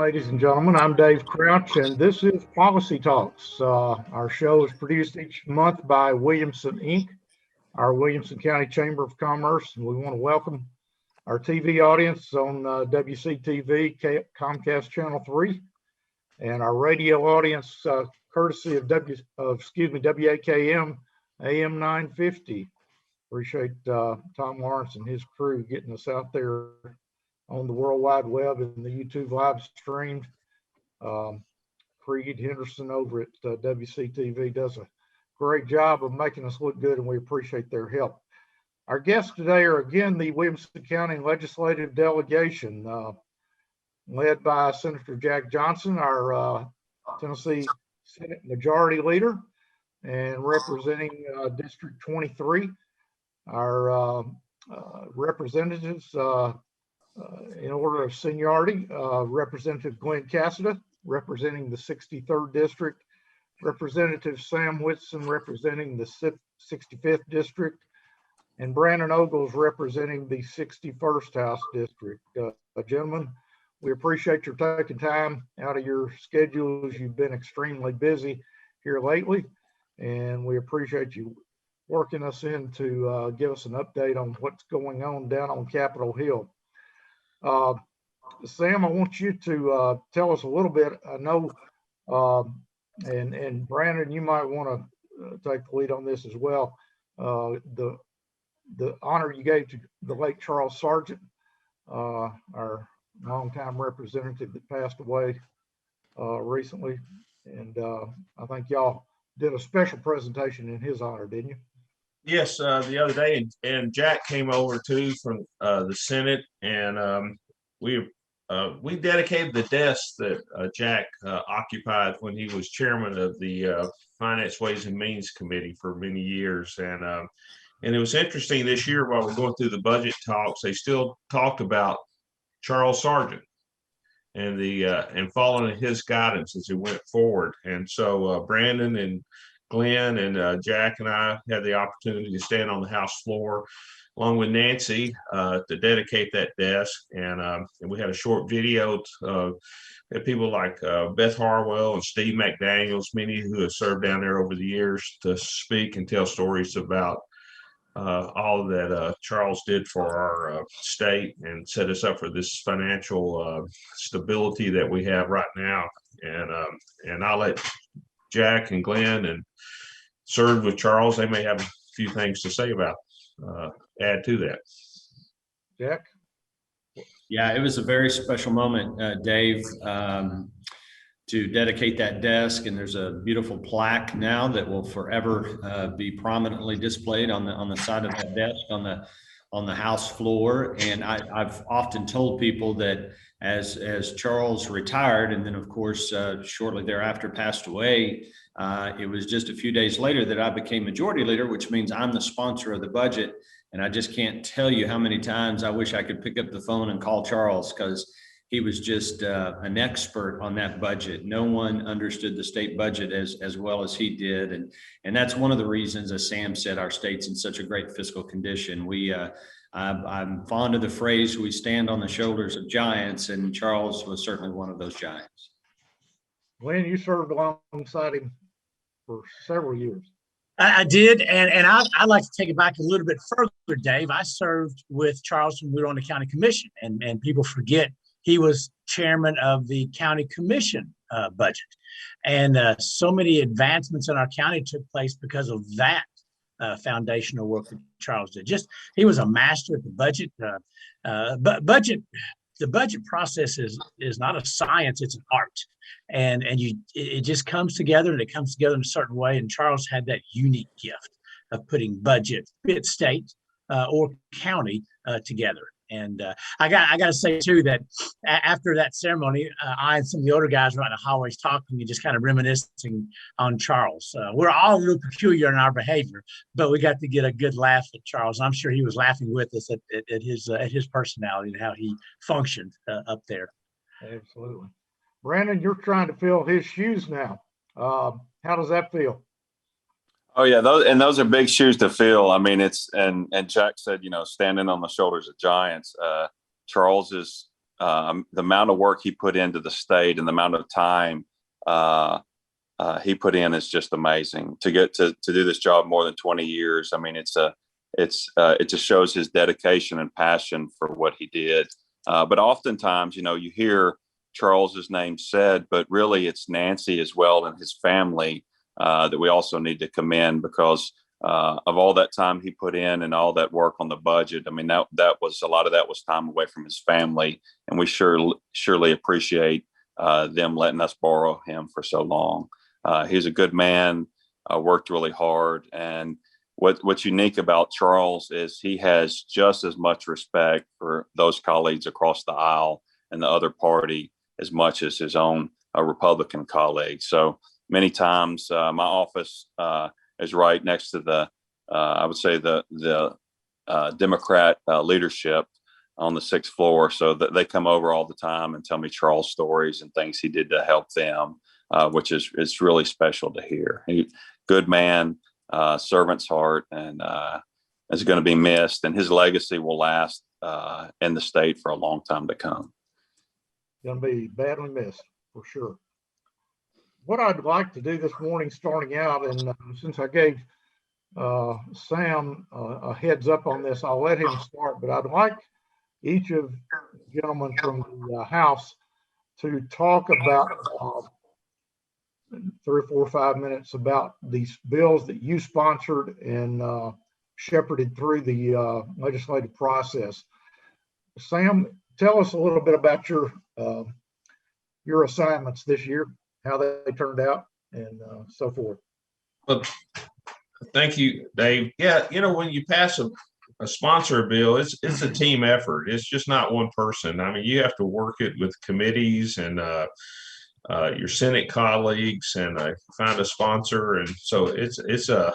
ladies and gentlemen. I'm Dave Crouch, and this is Policy Talks. Our show is produced each month by Williamson, Inc., our Williamson County Chamber of Commerce. And we want to welcome our TV audience on WCTV, Comcast Channel 3, and our radio audience, courtesy of WAKM, AM 950. Appreciate Tom Lawrence and his crew getting us out there on the World Wide Web and the YouTube live streamed. Creed Henderson over at WCTV does a great job of making us look good, and we appreciate their help. Our guests today are again the Williamson County Legislative Delegation, led by Senator Jack Johnson, our Tennessee Senate Majority Leader, and representing District 23, our representatives in order of seniority, Representative Glenn Cassida, representing the 63rd District, Representative Sam Whitson, representing the 65th District, and Brandon Ogles, representing the 61st House District. Gentlemen, we appreciate your taking time out of your schedules. You've been extremely busy here lately, and we appreciate you working us in to give us an update on what's going on down on Capitol Hill. Sam, I want you to tell us a little bit. I know, and Brandon, you might want to take the lead on this as well. The honor you gave to the late Charles Sargent, our longtime representative that passed away recently, and I think y'all did a special presentation in his honor, didn't you? Yes, the other day, and Jack came over too from the Senate, and we dedicated the desk that Jack occupied when he was chairman of the Finance, Ways and Means Committee for many years, and it was interesting this year while we're going through the budget talks, they still talked about Charles Sargent and and following his guidance as he went forward, and so Brandon and Glenn and Jack and I had the opportunity to stand on the House floor along with Nancy to dedicate that desk. And we had a short video of people like Beth Harwell and Steve McDaniels, many who have served down there over the years, to speak and tell stories about all that Charles did for our state and set us up for this financial stability that we have right now. And I'll let Jack and Glenn and served with Charles. They may have a few things to say about, add to that. Jack? Yeah, it was a very special moment, Dave, to dedicate that desk. And there's a beautiful plaque now that will forever be prominently displayed on the side of that desk on the House floor. And I've often told people that as Charles retired, and then of course shortly thereafter passed away, it was just a few days later that I became majority leader, which means I'm the sponsor of the budget. And I just can't tell you how many times I wish I could pick up the phone and call Charles, because he was just an expert on that budget. No one understood the state budget as well as he did. And that's one of the reasons, as Sam said, our state's in such a great fiscal condition. I'm fond of the phrase, we stand on the shoulders of giants, and Charles was certainly one of those giants. Glenn, you served alongside him for several years. I did, and I'd like to take it back a little bit further, Dave. I served with Charles when we were on the county commission, and people forget he was chairman of the county commission budget. And so many advancements in our county took place because of that foundational work that Charles did. He was a master at the budget. The budget process is not a science, it's an art. And it just comes together, and it comes together in a certain way. And Charles had that unique gift of putting budget, be it state or county, together. And I got to say too that after that ceremony, I and some of the older guys were out in the hallways talking and just kind of reminiscing on Charles. We're all a little peculiar in our behavior, but we got to get a good laugh at Charles. I'm sure he was laughing with us at his personality and how he functioned up there. Absolutely. Brandon, you're trying to fill his shoes now. How does that feel? Oh yeah, those are big shoes to fill. I mean, and Jack said, standing on the shoulders of giants. Charles is the amount of work he put into the state and the amount of time he put in is just amazing. To get to do this job more than 20 years, I mean, it just shows his dedication and passion for what he did. But oftentimes, you hear Charles's name said, but really it's Nancy as well and his family that we also need to commend, because of all that time he put in and all that work on the budget. I mean, that was a lot of that was time away from his family, and we surely appreciate them letting us borrow him for so long. He's a good man, worked really hard, and what's unique about Charles is he has just as much respect for those colleagues across the aisle and the other party as much as his own Republican colleagues. So many times my office is right next to I would say the Democrat leadership on the 6th floor. So that they come over all the time and tell me Charles stories and things he did to help them, which is really special to hear. Good man, servant's heart, and is going to be missed, and his legacy will last in the state for a long time to come. Going to be badly missed for sure. What I'd like to do this morning, starting out, and since I gave Sam a heads up on this, I'll let him start, but I'd like each of the gentlemen from the House to talk about 3 or 4 or 5 minutes about these bills that you sponsored and shepherded through the legislative process. Sam, tell us a little bit about your assignments this year, how they turned out, and so forth. Well, thank you, Dave. Yeah, when you pass a sponsor bill, it's a team effort. It's just not one person. I mean, you have to work it with committees and your Senate colleagues, and find a sponsor, and so it's a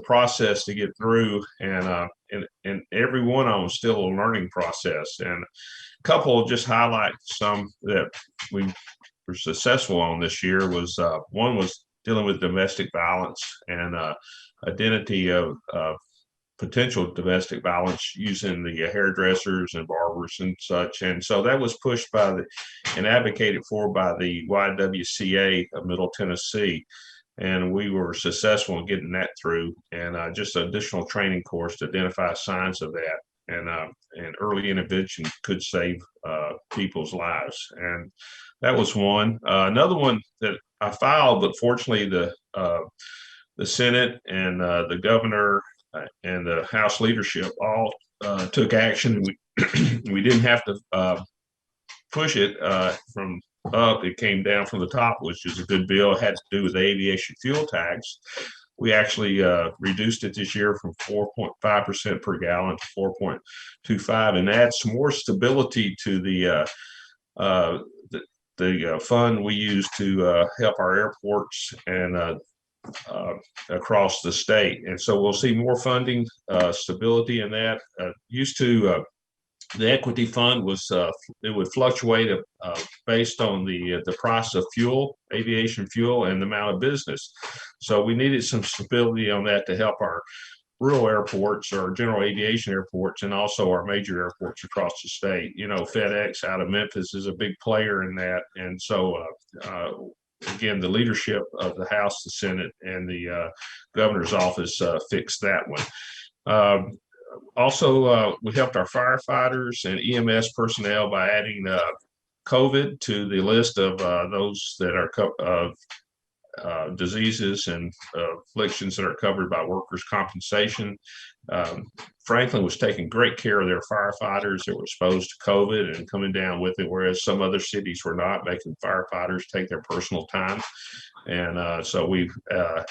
process to get through, and every one of them is still a learning process. And a couple just highlight some that we were successful on this year was one was dealing with domestic violence and identity of potential domestic violence using the hairdressers and barbers and such. And so that was pushed and advocated for by the YWCA of Middle Tennessee. And we were successful in getting that through, and just an additional training course to identify signs of that. And early intervention could save people's lives. And that was one. Another one that I filed, but fortunately the Senate and the governor and the House leadership all took action. We didn't have to push it from up. It came down from the top, which is a good bill. It had to do with the aviation fuel tax. We actually reduced it this year from 4.5% per gallon to 4.25, and adds more stability to the fund we use to help our airports and across the state. And so we'll see more funding, stability in that. The equity fund was it would fluctuate based on the price of fuel, aviation fuel, and the amount of business. So we needed some stability on that to help our rural airports or general aviation airports, and also our major airports across the state. FedEx out of Memphis is a big player in that, and so again, the leadership of the House, the Senate, and the governor's office fixed that one. Also, we helped our firefighters and EMS personnel by adding COVID to the list of those that are diseases and afflictions that are covered by workers' compensation. Franklin was taking great care of their firefighters that were exposed to COVID and coming down with it, whereas some other cities were not, making firefighters take their personal time. And so we've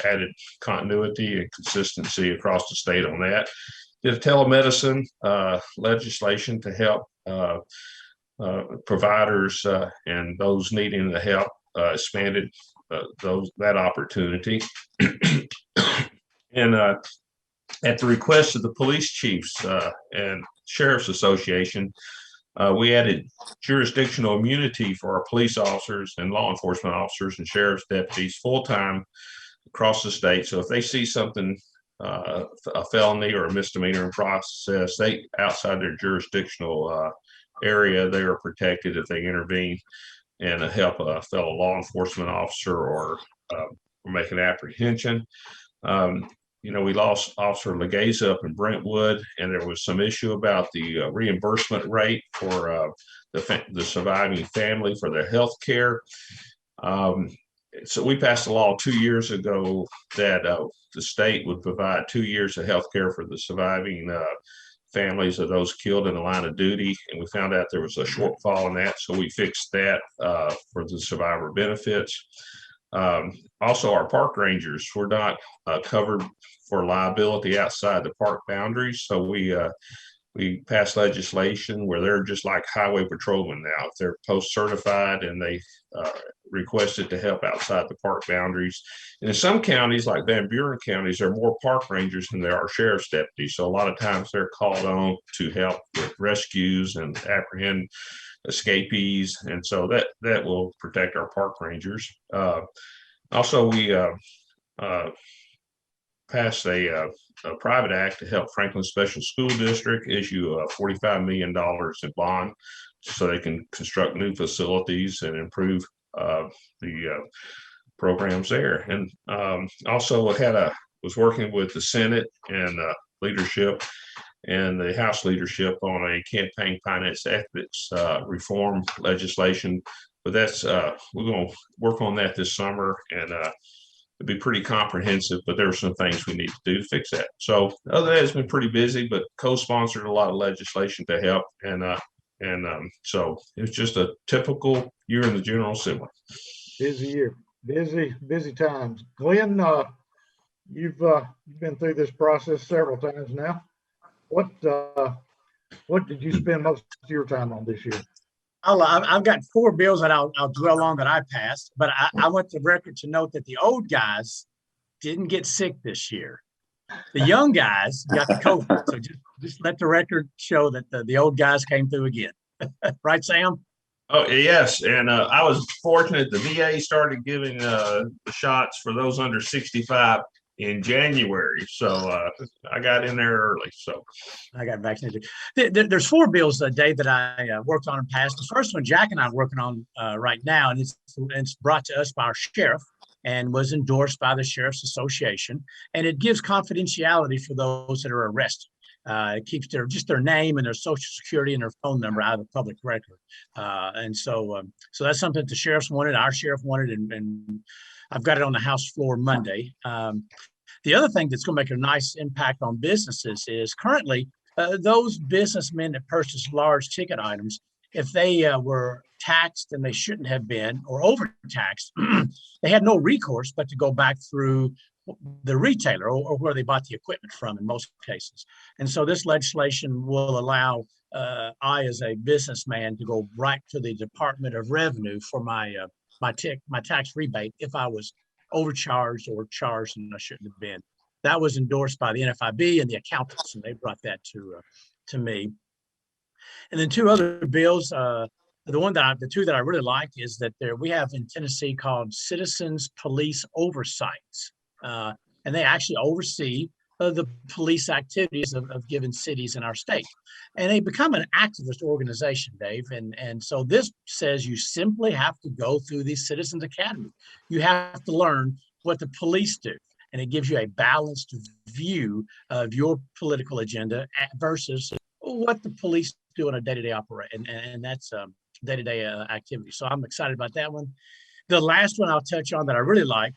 added continuity and consistency across the state on that. Did a telemedicine legislation to help providers and those needing the help, expanded that opportunity. And at the request of the police chiefs and sheriff's association, we added jurisdictional immunity for our police officers and law enforcement officers and sheriff's deputies full-time across the state. So if they see something, a felony or a misdemeanor in process, they outside their jurisdictional area, they are protected if they intervene and help a fellow law enforcement officer or make an apprehension. We lost Officer Legeza up in Brentwood, and there was some issue about the reimbursement rate for the surviving family for their health care. So we passed a law 2 years ago that the state would provide 2 years of health care for the surviving families of those killed in the line of duty. And we found out there was a shortfall in that. So we fixed that for the survivor benefits. Also, our park rangers were not covered for liability outside the park boundaries. So we passed legislation where they're just like highway patrolmen now. If they're post certified and they requested to help outside the park boundaries. And in some counties, like Van Buren counties, there are more park rangers than there are sheriff's deputies. So a lot of times they're called on to help with rescues and apprehend escapees. And so that will protect our park rangers. Also, we passed a private act to help Franklin Special School District issue $45 million in bond so they can construct new facilities and improve the programs there. And also was working with the Senate and leadership and the House leadership on a campaign finance ethics reform legislation. But that's we're going to work on that this summer, and it'd be pretty comprehensive, but there are some things we need to do to fix that. So other than that, it's been pretty busy, but co-sponsored a lot of legislation to help. And so it's just a typical year in the General Assembly. Busy year, busy times. Glenn, you've been through this process several times now. What did you spend most of your time on this year? I've got 4 bills that I'll dwell on that I passed, but I want the record to note that the old guys didn't get sick this year. The young guys got the COVID. So just let the record show that the old guys came through again. Right, Sam? Oh, yes. And I was fortunate the VA started giving the shots for those under 65 in January. So I got in there early. So I got vaccinated. There's 4 bills, Dave, that I worked on and passed. The first one Jack and I are working on right now, and it's brought to us by our sheriff and was endorsed by the Sheriff's Association. And it gives confidentiality for those that are arrested. It keeps their name and their social security and their phone number out of the public record. And so that's something that the sheriffs wanted, our sheriff wanted, and I've got it on the House floor Monday. The other thing that's going to make a nice impact on businesses is currently those businessmen that purchase large ticket items, if they were taxed and they shouldn't have been or overtaxed, they had no recourse but to go back through the retailer or where they bought the equipment from in most cases. And so this legislation will allow I, as a businessman, to go right to the Department of Revenue for my tax rebate if I was overcharged or charged and I shouldn't have been. That was endorsed by the NFIB and the accountants, and they brought that to me. And then 2 other bills. The 2 that I really like is that we have in Tennessee called Citizens Police Oversights. And they actually oversee the police activities of given cities in our state. And they become an activist organization, Dave. And so this says you simply have to go through the Citizens Academy. You have to learn what the police do. And it gives you a balanced view of your political agenda versus what the police do on a day-to-day operation. And that's day-to-day activity. So I'm excited about that one. The last one I'll touch on that I really like,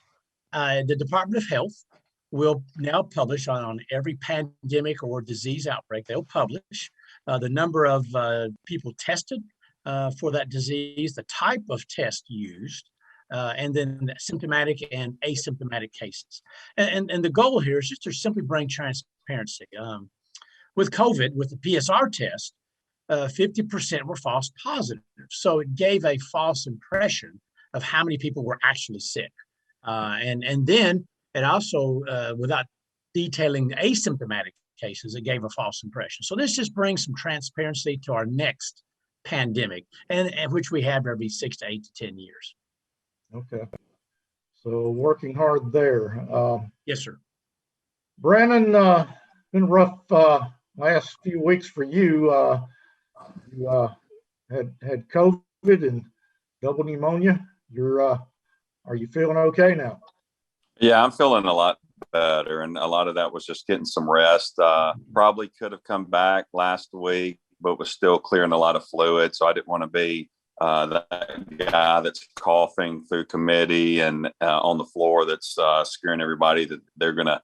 the Department of Health will now publish on every pandemic or disease outbreak. They'll publish the number of people tested for that disease, the type of test used, and then symptomatic and asymptomatic cases. And the goal here is just to simply bring transparency. With COVID, with the PSR test, 50% were false positives. So it gave a false impression of how many people were actually sick. And then it also, without detailing the asymptomatic cases, it gave a false impression. So this just brings some transparency to our next pandemic, and which we have every 6 to 8 to 10 years. Okay. So working hard there. Yes, sir. Brandon, been rough last few weeks for you. You had COVID and double pneumonia. Are you feeling okay now? Yeah, I'm feeling a lot better, and a lot of that was just getting some rest. Probably could have come back last week, but was still clearing a lot of fluid, so I didn't want to be that guy that's coughing through committee and on the floor that's scaring everybody that they're going to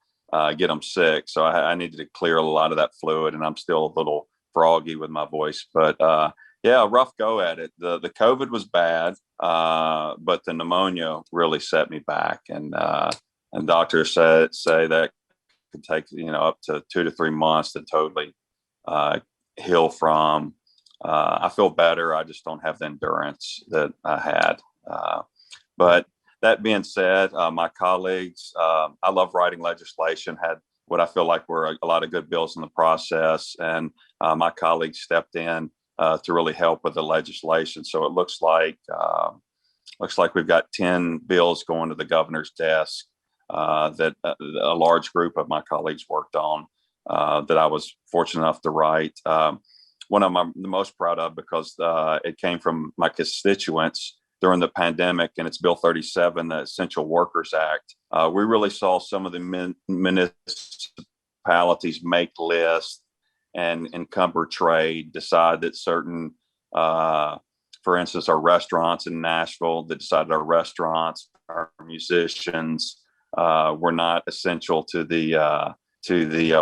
get them sick. So I needed to clear a lot of that fluid, and I'm still a little froggy with my voice. But yeah, rough go at it. The COVID was bad, but the pneumonia really set me back. And doctors say that could take up to 2 to 3 months to totally heal from. I feel better. I just don't have the endurance that I had. But that being said, my colleagues, I love writing legislation, had what I feel like were a lot of good bills in the process. And my colleagues stepped in to really help with the legislation. So it looks like we've got 10 bills going to the governor's desk that a large group of my colleagues worked on that I was fortunate enough to write. One I'm the most proud of because it came from my constituents during the pandemic, and it's Bill 37, the Essential Workers Act. We really saw some of the municipalities make lists and encumber trade, decide that certain, for instance, our restaurants in Nashville, that decided our restaurants, our musicians were not essential to the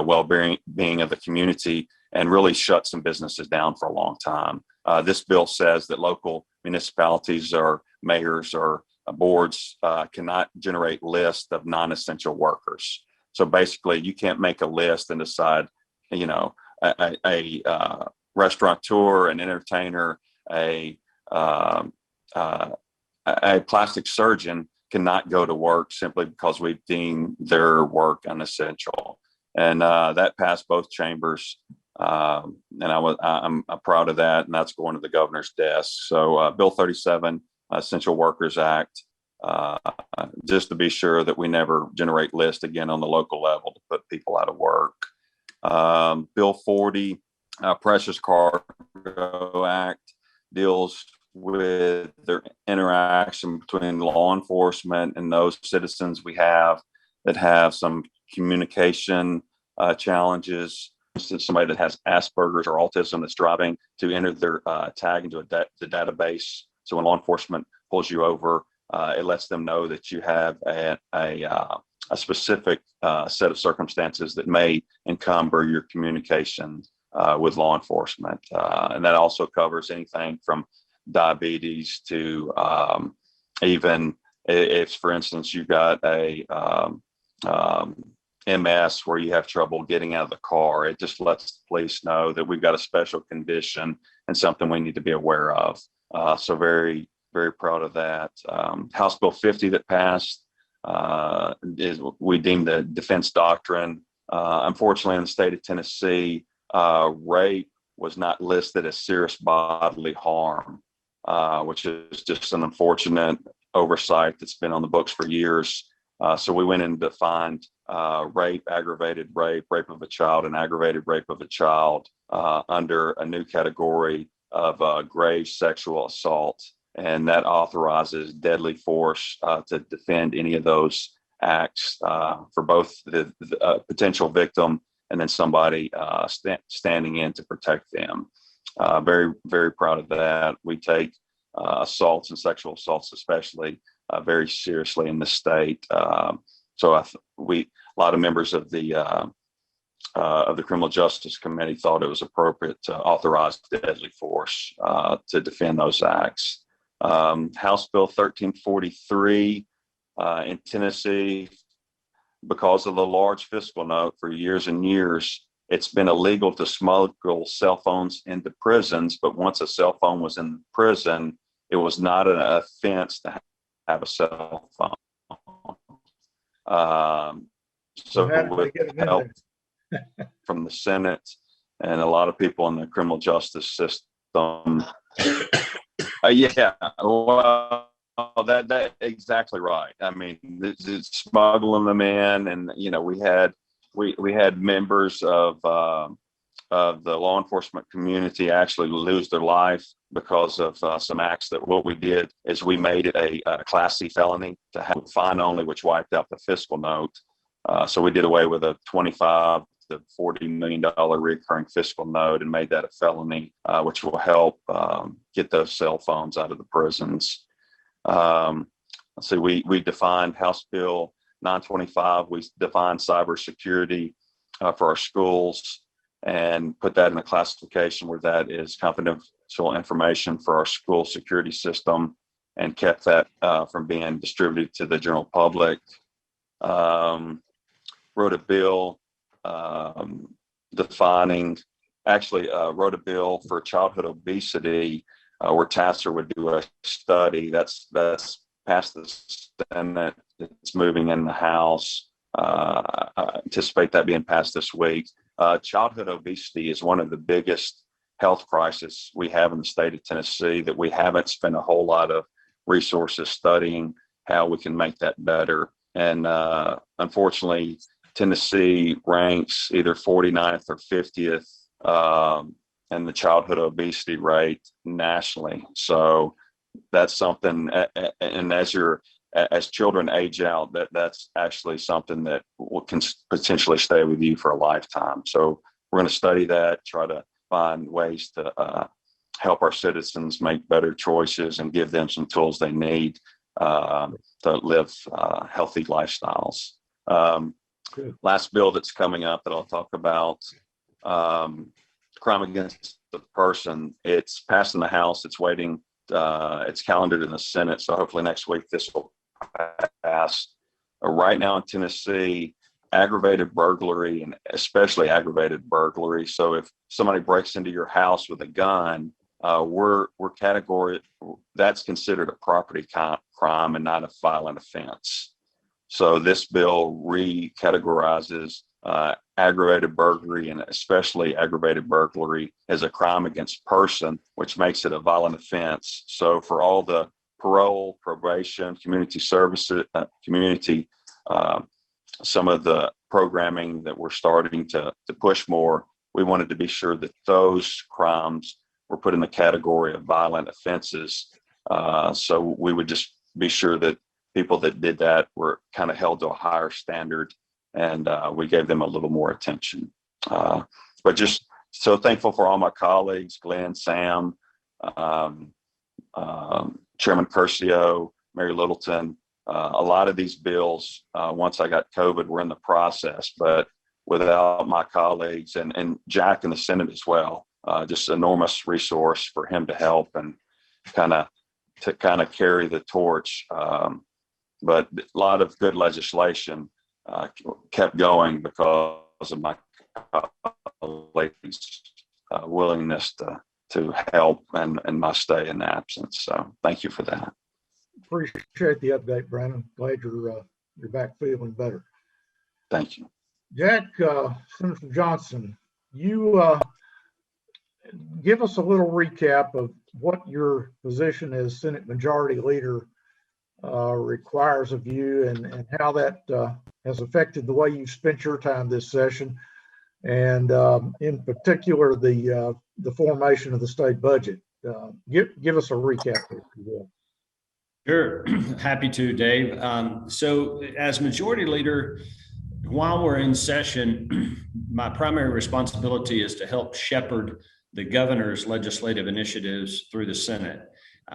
well-being of the community, and really shut some businesses down for a long time. This bill says that local municipalities or mayors or boards cannot generate lists of non-essential workers. So basically, you can't make a list and decide, a restaurateur, an entertainer, a plastic surgeon cannot go to work simply because we've deemed their work unessential. And that passed both chambers. And I'm proud of that, and that's going to the governor's desk. So Bill 37, Essential Workers Act, just to be sure that we never generate lists again on the local level to put people out of work. Bill 40, Precious Cargo Act, deals with the interaction between law enforcement and those citizens we have that have some communication challenges. For instance, somebody that has Asperger's or autism that's driving to enter their tag into the database. So when law enforcement pulls you over, it lets them know that you have a specific set of circumstances that may encumber your communication with law enforcement. And that also covers anything from diabetes to even if, for instance, you've got a MS where you have trouble getting out of the car. It just lets the police know that we've got a special condition and something we need to be aware of. So very, very proud of that. House Bill 50 that passed is we deem the defense doctrine. Unfortunately, in the state of Tennessee, rape was not listed as serious bodily harm, which is just an unfortunate oversight that's been on the books for years. So we went in and defined rape, aggravated rape, rape of a child, and aggravated rape of a child under a new category of grave sexual assault. And that authorizes deadly force to defend any of those acts for both the potential victim and then somebody standing in to protect them. Very, very proud of that. We take assaults and sexual assaults especially very seriously in the state. So a lot of members of the Criminal Justice Committee thought it was appropriate to authorize deadly force to defend those acts. House Bill 1343 in Tennessee, because of the large fiscal note for years and years, it's been illegal to smuggle cell phones into prisons. But once a cell phone was in prison, it was not an offense to have a cell phone. So with help from the Senate and a lot of people in the criminal justice system, yeah, well, that exactly right. I mean, it's smuggling them in, and we had members of of the law enforcement community actually lose their life because of some acts. That what we did is we made it a Class C felony to have a fine only, which wiped out the fiscal note. So we did away with a $25 to $40 million recurring fiscal note and made that a felony, which will help get those cell phones out of the prisons. Let's see, we defined House Bill 925. We defined cybersecurity for our schools and put that in a classification where that is confidential information for our school security system, and kept that from being distributed to the general public. Wrote a bill wrote a bill for childhood obesity, where TASER would do a study. That's passed the Senate. It's moving in the House. I anticipate that being passed this week. Childhood obesity is one of the biggest health crises we have in the state of Tennessee that we haven't spent a whole lot of resources studying how we can make that better. And unfortunately, Tennessee ranks either 49th or 50th in the childhood obesity rate nationally. So that's something, and as children age out, that's actually something that can potentially stay with you for a lifetime. So we're going to study that, try to find ways to help our citizens make better choices and give them some tools they need to live healthy lifestyles. Last bill that's coming up that I'll talk about, crime against the person. It's passed in the House. It's waiting. It's calendared in the Senate. So hopefully next week this will pass. Right now in Tennessee, aggravated burglary, and especially aggravated burglary. So if somebody breaks into your house with a gun, we're category that's considered a property crime and not a violent offense. So this bill recategorizes aggravated burglary, and especially aggravated burglary, as a crime against person, which makes it a violent offense. So for all the parole, probation, community services, some of the programming that we're starting to push more, we wanted to be sure that those crimes were put in the category of violent offenses. So we would just be sure that people that did that were kind of held to a higher standard, and we gave them a little more attention. But just so thankful for all my colleagues, Glenn, Sam, Chairman Curcio, Mary Littleton. A lot of these bills, once I got COVID, were in the process, but without my colleagues and Jack in the Senate as well, just enormous resource for him to help and kind of carry the torch. But a lot of good legislation kept going because of my colleagues' willingness to help and my stay in absence. So thank you for that. Appreciate the update, Brandon. Glad you're back feeling better. Thank you. Jack, Senator Johnson, you give us a little recap of what your position as Senate Majority Leader requires of you, and how that has affected the way you've spent your time this session, and in particular the formation of the state budget. Give us a recap, if you will. Sure, happy to, Dave. So as Majority Leader, while we're in session, my primary responsibility is to help shepherd the governor's legislative initiatives through the Senate,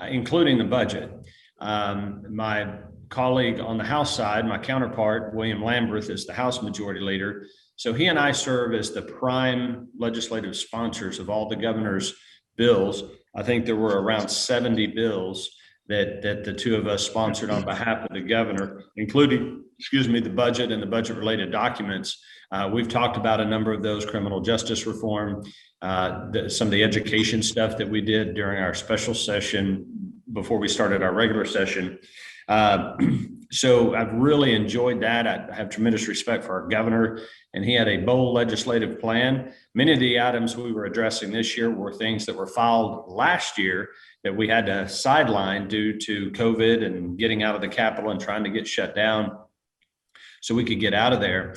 including the budget. My colleague on the House side, my counterpart, William Lamberth, is the House Majority Leader. So he and I serve as the prime legislative sponsors of all the governor's bills. I think there were around 70 bills that the two of us sponsored on behalf of the governor, including, the budget and the budget related documents. We've talked about a number of those: criminal justice reform, some of the education stuff that we did during our special session before we started our regular session. So I've really enjoyed that. I have tremendous respect for our governor, and he had a bold legislative plan. Many of the items we were addressing this year were things that were filed last year that we had to sideline due to COVID and getting out of the Capitol and trying to get shut down. so we could get out of there.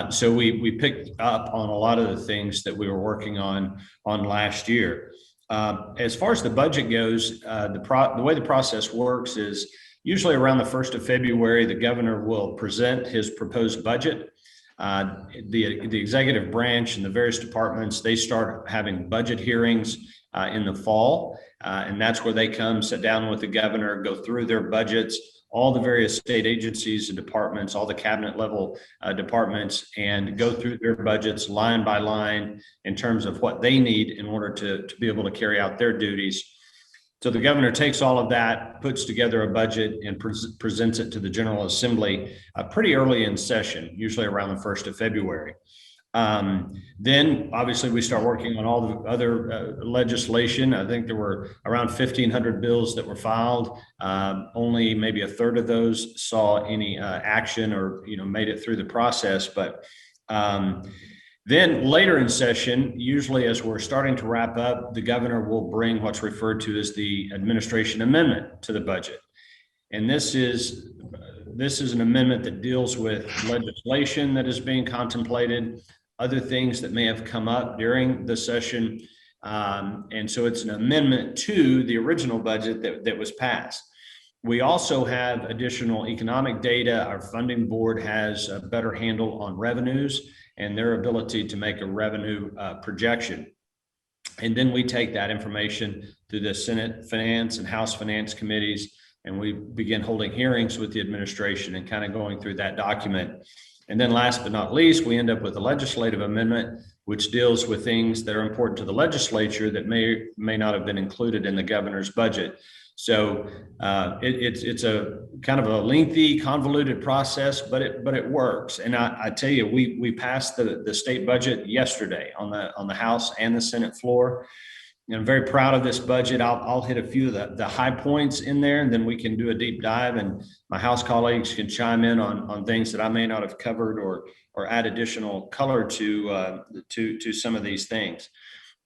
So we picked up on a lot of the things that we were working on last year. As far as the budget goes, the way the process works is usually around the 1st of February, the governor will present his proposed budget. The executive branch and the various departments, they start having budget hearings in the fall. And that's where they come sit down with the governor, go through their budgets, all the various state agencies and departments, all the cabinet level departments, and go through their budgets line by line in terms of what they need in order to be able to carry out their duties. So the governor takes all of that, puts together a budget, and presents it to the General Assembly pretty early in session, usually around the 1st of February. Then obviously we start working on all the other legislation. I think there were around 1,500 bills that were filed. Only maybe a third of those saw any action or made it through the process. But then later in session, usually as we're starting to wrap up, the governor will bring what's referred to as the administration amendment to the budget. And this is an amendment that deals with legislation that is being contemplated, other things that may have come up during the session. And so it's an amendment to the original budget that was passed. We also have additional economic data. Our funding board has a better handle on revenues and their ability to make a revenue projection. And then we take that information through the Senate Finance and House Finance committees, and we begin holding hearings with the administration and kind of going through that document. And then last but not least, we end up with a legislative amendment, which deals with things that are important to the legislature that may not have been included in the governor's budget. So it's a kind of a lengthy, convoluted process, but it works. And I tell you, we passed the state budget yesterday on the House and the Senate floor. And I'm very proud of this budget. I'll hit a few of the high points in there, and then we can do a deep dive, and my House colleagues can chime in on things that I may not have covered or add additional color to some of these things.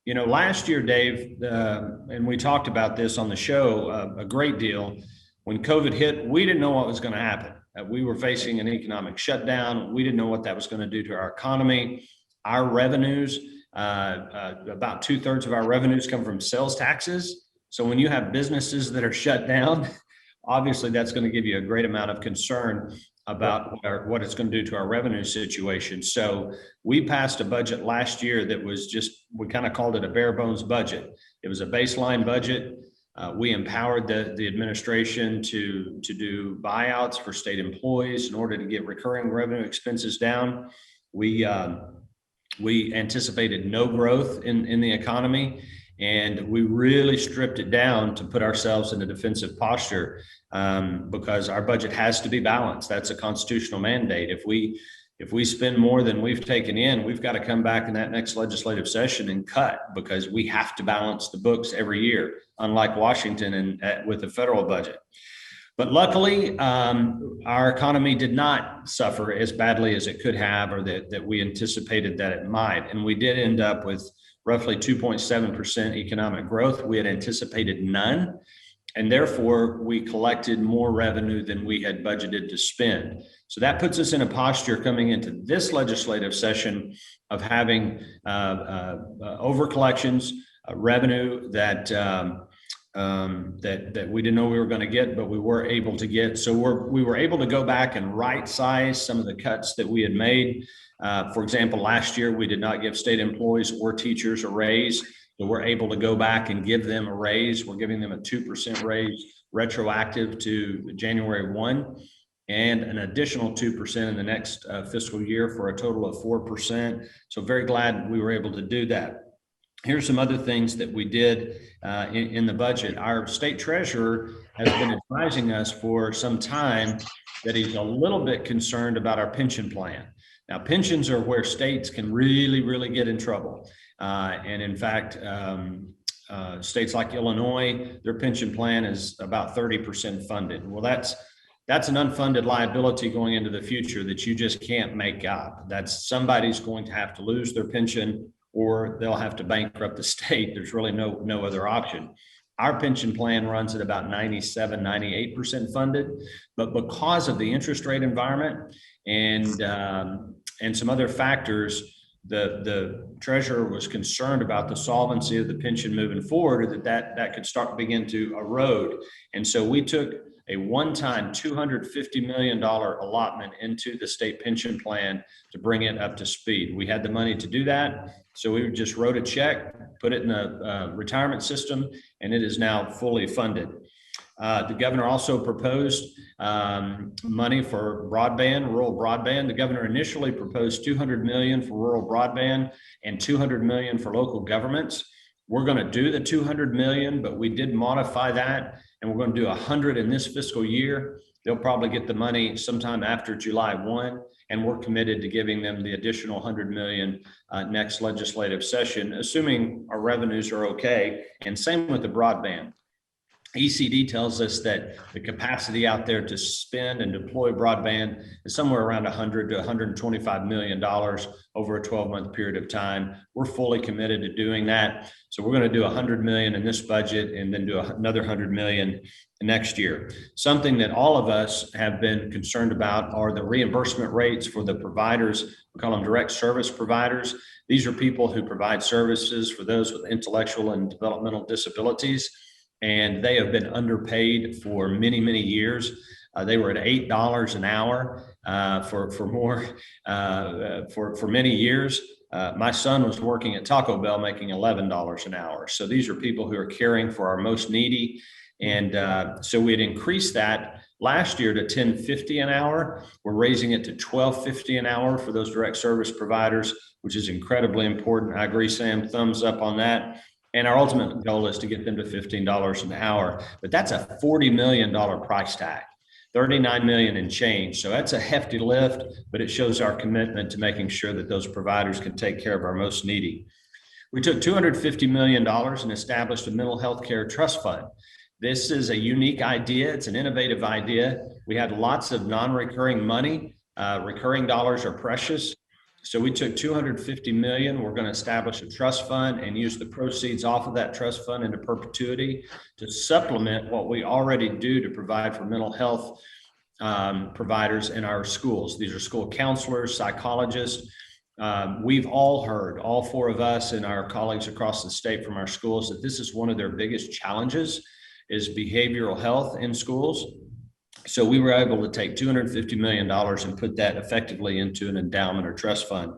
Last year, Dave, and we talked about this on the show a great deal. When COVID hit, we didn't know what was going to happen. We were facing an economic shutdown. We didn't know what that was going to do to our economy. Our revenues, about 2/3 of our revenues come from sales taxes. So when you have businesses that are shut down, obviously that's going to give you a great amount of concern about what it's going to do to our revenue situation. So we passed a budget last year that was we kind of called it a bare bones budget. It was a baseline budget. We empowered the administration to do buyouts for state employees in order to get recurring revenue expenses down. We anticipated no growth in the economy, and we really stripped it down to put ourselves in a defensive posture because our budget has to be balanced. That's a constitutional mandate. If we spend more than we've taken in, we've got to come back in that next legislative session and cut, because we have to balance the books every year, unlike Washington and with the federal budget. But luckily, our economy did not suffer as badly as it could have, or that we anticipated that it might. And we did end up with roughly 2.7% economic growth. We had anticipated none, and therefore we collected more revenue than we had budgeted to spend. So that puts us in a posture coming into this legislative session of having over collections, revenue that we didn't know we were going to get, but we were able to get. So we were able to go back and right size some of the cuts that we had made. For example, last year, we did not give state employees or teachers a raise. So we're able to go back and give them a raise. We're giving them a 2% raise retroactive to January 1, and an additional 2% in the next fiscal year, for a total of 4%. So very glad we were able to do that. Here's some other things that we did in the budget. Our state treasurer has been advising us for some time that he's a little bit concerned about our pension plan. Now, pensions are where states can really, really get in trouble. And in fact, states like Illinois, their pension plan is about 30% funded. Well, that's an unfunded liability going into the future that you just can't make up. That's somebody's going to have to lose their pension, or they'll have to bankrupt the state. There's really no other option. Our pension plan runs at about 97, 98% funded, but because of the interest rate environment and some other factors. The treasurer was concerned about the solvency of the pension moving forward, that could begin to erode. And so we took a one-time $250 million allotment into the state pension plan to bring it up to speed. We had the money to do that. So we just wrote a check, put it in a retirement system, and it is now fully funded. The governor also proposed money for broadband, rural broadband. The governor initially proposed $200 million for rural broadband and $200 million for local governments. We're going to do the $200 million, but we did modify that, and we're going to do $100 in this fiscal year. They'll probably get the money sometime after July 1, and we're committed to giving them the additional $100 million next legislative session, assuming our revenues are okay. And same with the broadband. ECD tells us that the capacity out there to spend and deploy broadband is somewhere around $100 to $125 million over a 12-month period of time. We're fully committed to doing that. So we're going to do $100 million in this budget and then do another $100 million next year. Something that all of us have been concerned about are the reimbursement rates for the providers. We call them direct service providers. These are people who provide services for those with intellectual and developmental disabilities. And they have been underpaid for many, many years. They were at $8 an hour for many years. My son was working at Taco Bell making $11 an hour. So these are people who are caring for our most needy. And so we had increased that last year to $10.50 an hour. We're raising it to $12.50 an hour for those direct service providers, which is incredibly important. I agree, Sam, thumbs up on that. And our ultimate goal is to get them to $15 an hour, but that's a $40 million price tag, 39 million in change. So that's a hefty lift, but it shows our commitment to making sure that those providers can take care of our most needy. We took $250 million and established a mental health care trust fund. This is a unique idea. It's an innovative idea. We had lots of non-recurring money. Recurring dollars are precious. So we took $250 million. We're going to establish a trust fund and use the proceeds off of that trust fund into perpetuity to supplement what we already do to provide for mental health providers in our schools. These are school counselors, psychologists. We've all heard, all four of us and our colleagues across the state from our schools, that this is one of their biggest challenges is behavioral health in schools. So we were able to take $250 million and put that effectively into an endowment or trust fund.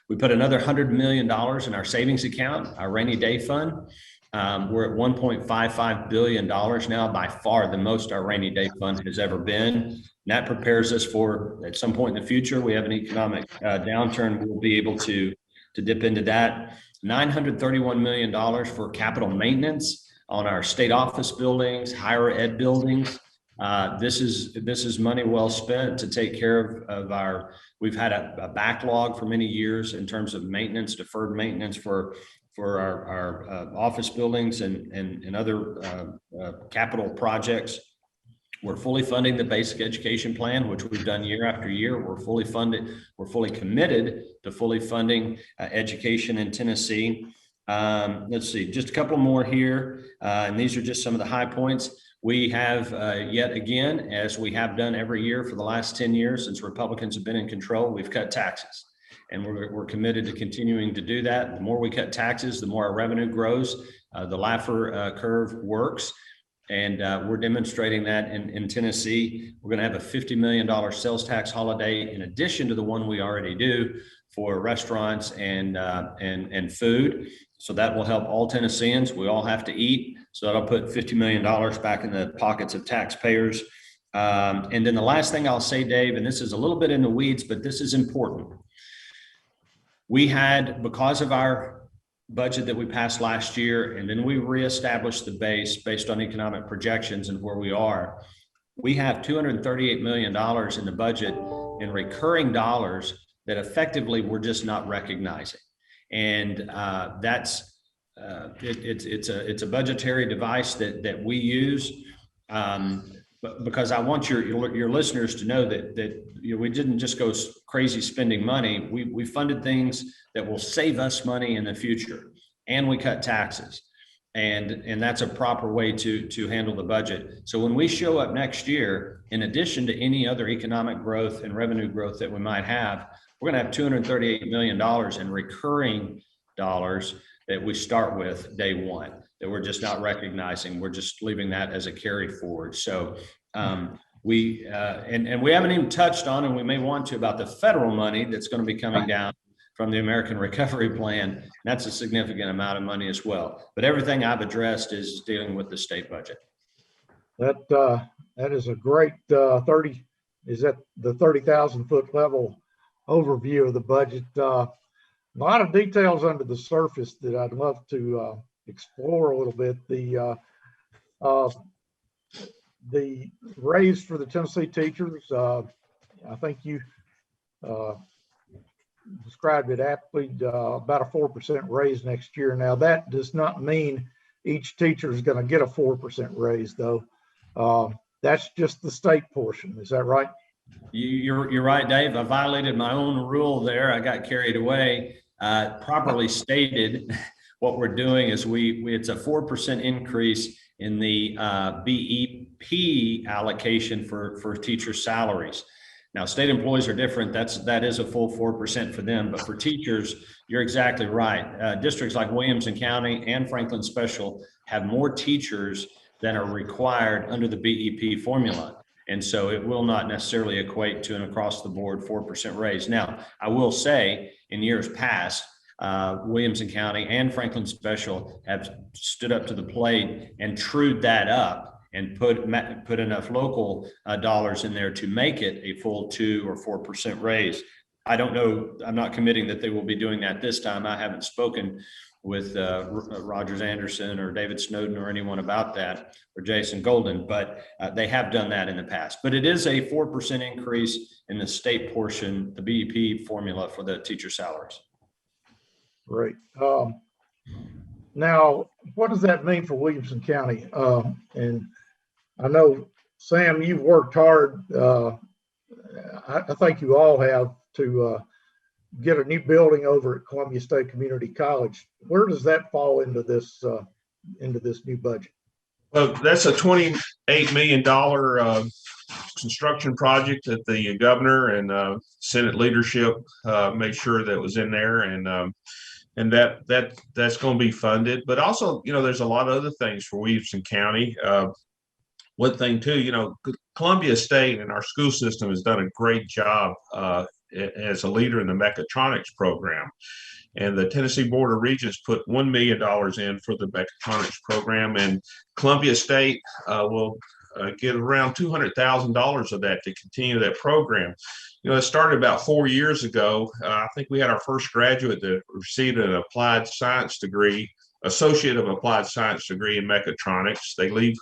We put another $100 million in our savings account, our rainy day fund. We're at $1.55 billion now, by far the most our rainy day fund has ever been. And that prepares us for, at some point in the future, we have an economic downturn, we'll be able to dip into that. $931 million for capital maintenance on our state office buildings, higher ed buildings. This is money well spent to take care of our, we've had a backlog for many years in terms of maintenance, deferred maintenance for our office buildings and other capital projects. We're fully funding the basic education plan, which we've done year after year. We're fully funded. We're fully committed to fully funding education in Tennessee. Let's see, just a couple more here. And these are just some of the high points. We have yet again, as we have done every year for the last 10 years since Republicans have been in control, we've cut taxes. And we're committed to continuing to do that. The more we cut taxes, the more our revenue grows. The Laffer curve works. And we're demonstrating that in Tennessee. We're going to have a $50 million sales tax holiday in addition to the one we already do for restaurants and food. So that will help all Tennesseans. We all have to eat. So that'll put $50 million back in the pockets of taxpayers. And then the last thing I'll say, Dave, and this is a little bit in the weeds, but this is important. We had, because of our budget that we passed last year, and then we reestablished the base based on economic projections and where we are, we have $238 million in the budget in recurring dollars that effectively we're just not recognizing. And it's a budgetary device that we use, but because I want your listeners to know that we didn't just go crazy spending money. We funded things that will save us money in the future, and we cut taxes. And that's a proper way to handle the budget. So when we show up next year, in addition to any other economic growth and revenue growth that we might have, we're going to have $238 million in recurring dollars that we start with day one, that we're just not recognizing. We're just leaving that as a carry forward. So we haven't even touched on, and we may want to, about the federal money that's going to be coming down from the American Recovery Plan. That's a significant amount of money as well. But everything I've addressed is dealing with the state budget. That is a great 30. Is that the 30,000 foot level overview of the budget? A lot of details under the surface that I'd love to explore a little bit. The raise for the Tennessee teachers, I think you described it aptly, about a 4% raise next year. Now, that does not mean each teacher is going to get a 4% raise, though. That's just the state portion. Is that right? You're right, Dave. I violated my own rule there. I got carried away. Properly stated, what we're doing is it's a 4% increase in the BEP allocation for teacher salaries. Now, state employees are different. That is a full 4% for them. But for teachers, you're exactly right. Districts like Williamson County and Franklin Special have more teachers than are required under the BEP formula. And so it will not necessarily equate to an across the board 4% raise. Now, I will say in years past, Williamson County and Franklin Special have stood up to the plate and trued that up and put enough local dollars in there to make it a full 2 or 4% raise. I don't know. I'm not committing that they will be doing that this time. I haven't spoken with Rogers Anderson or David Snowden or anyone about that, or Jason Golden, but they have done that in the past. But it is a 4% increase in the state portion, the BEP formula for the teacher salaries. Great. Now, what does that mean for Williamson County? And I know, Sam, you've worked hard. I think you all have, to get a new building over at Columbia State Community College. Where does that fall into this new budget? Well, that's a $28 million construction project that the governor and Senate leadership made sure that was in there, and that's going to be funded. But also, there's a lot of other things for Williamson County. One thing too, Columbia State and our school system has done a great job as a leader in the mechatronics program. And the Tennessee Board of Regents put $1 million in for the mechatronics program, and Columbia State will get around $200,000 of that to continue that program. It started about 4 years ago. I think we had our first graduate that received an applied science degree, associate of applied science degree in mechatronics. They leave